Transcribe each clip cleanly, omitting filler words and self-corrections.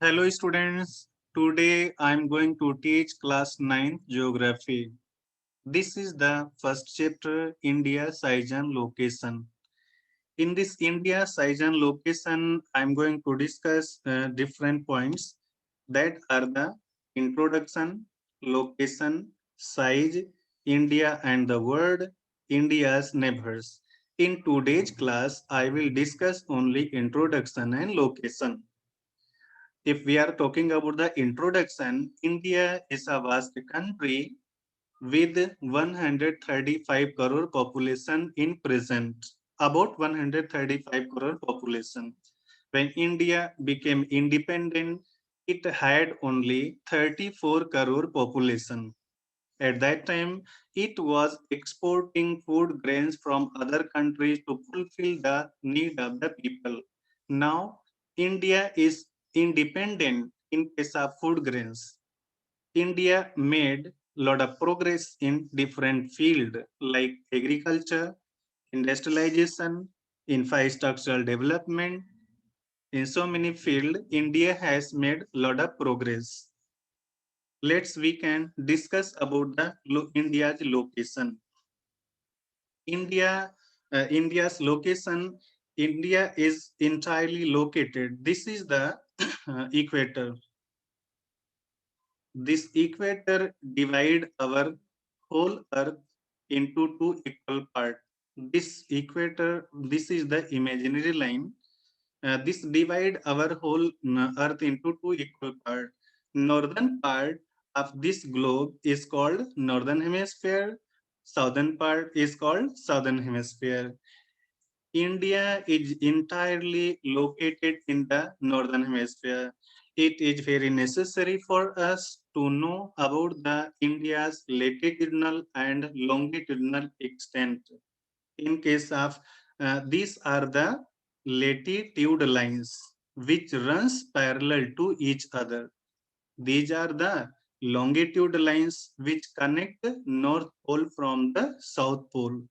Hello students, today I am going to teach class 9 geography. This is the first chapter India size and location. In this India size and location I am going to discuss different points that are the introduction, location, size, India and the world, India's neighbors. In today's class I will discuss only introduction and location. If we are talking about the introduction, India is a vast country with 135 crore population in present, about 135 crore population. When India became independent, it had only 34 crore population. At that time, it was exporting food grains from other countries to fulfill the need of the people. Now, India is independent in case of food grains. India made a lot of progress in different fields like agriculture, industrialization, infrastructural development. In so many fields, India has made a lot of progress. We can discuss about the India's location. India's location. India is entirely located. This is the equator. This equator divide our whole earth into two equal parts. This equator, this is the imaginary line. This divide our whole earth into two equal parts. Northern part of this globe is called northern hemisphere. Southern part is called southern hemisphere. India is entirely located in the northern hemisphere. It is very necessary for us to know about the India's latitudinal and longitudinal extent. In case of these are the latitude lines which runs parallel to each other. These are the longitude lines which connect North Pole from the South Pole.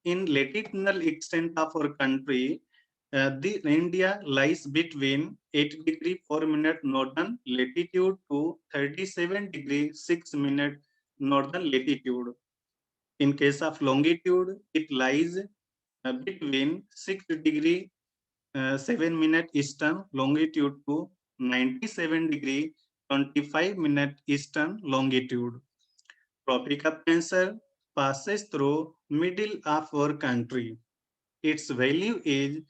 In latitudinal extent of our country, the India lies between 8 degree 4 minute northern latitude to 37 degree 6 minute northern latitude. In case of longitude, it lies between 6 degree 7 minute eastern longitude to 97 degree 25 minute eastern longitude. Tropic of Cancer passes through middle of our country. Its value is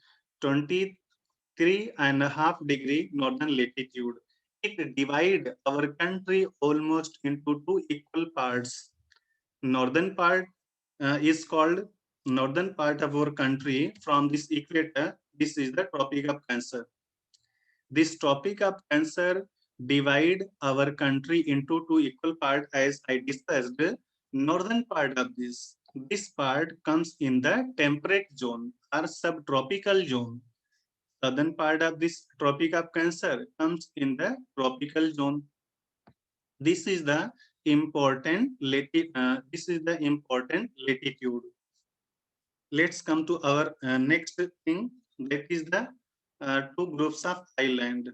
23.5 degree northern latitude. It divides our country almost into two equal parts. Northern part is called northern part of our country from this equator. This is the Tropic of Cancer. This Tropic of Cancer divide our country into two equal parts as I discussed. Northern part of this part comes in the temperate zone or subtropical zone. Southern part of this Tropic of Cancer comes in the tropical zone. This is the important latitude. Let's come to our next thing, that is the two groups of island.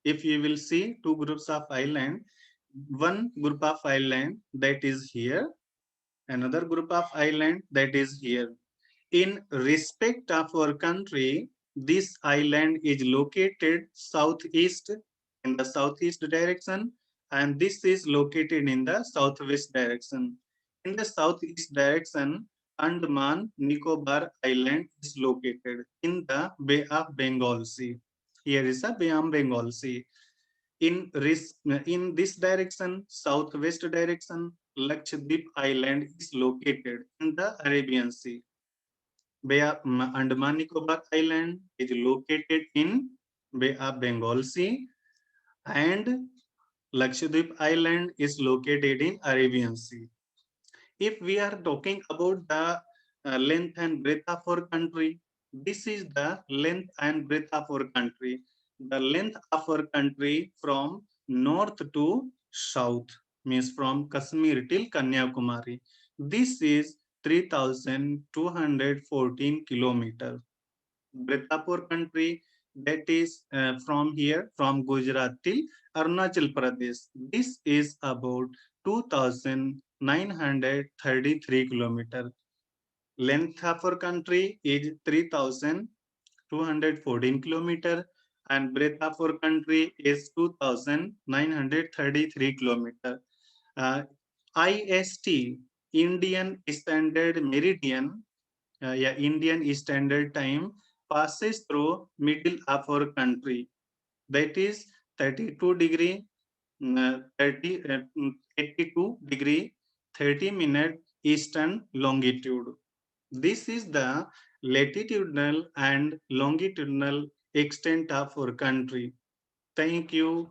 If you will see two groups of island, one group of island that is here, another group of island that is here. In respect of our country, this island is located southeast, in the southeast direction, and this is located in the southwest direction. In the southeast direction, Andaman Nicobar Island is located in the Bay of Bengal Sea. Here is a Bay of Bengal Sea. In this direction, southwest direction, Lakshadweep Island is located in the Arabian Sea. Bay of Andaman Nicobar Island is located in Bay of Bengal Sea, and Lakshadweep Island is located in Arabian Sea. If we are talking about the length and breadth of our country, this is the length and breadth of our country. The length of our country from north to south means from Kashmir till Kanyakumari. This is 3,214 kilometers. Breadth of our country that is from here, from Gujarat till Arunachal Pradesh. This is about 2,933 kilometer. Length of our country is 3,214 kilometer, and breadth of our country is 2,933 kilometer. IST, Indian Standard Meridian, Indian Standard Time, passes through middle of our country. That is 32 degree, 82 degree, 30-minute eastern longitude. This is the latitudinal and longitudinal extent of our country. Thank you.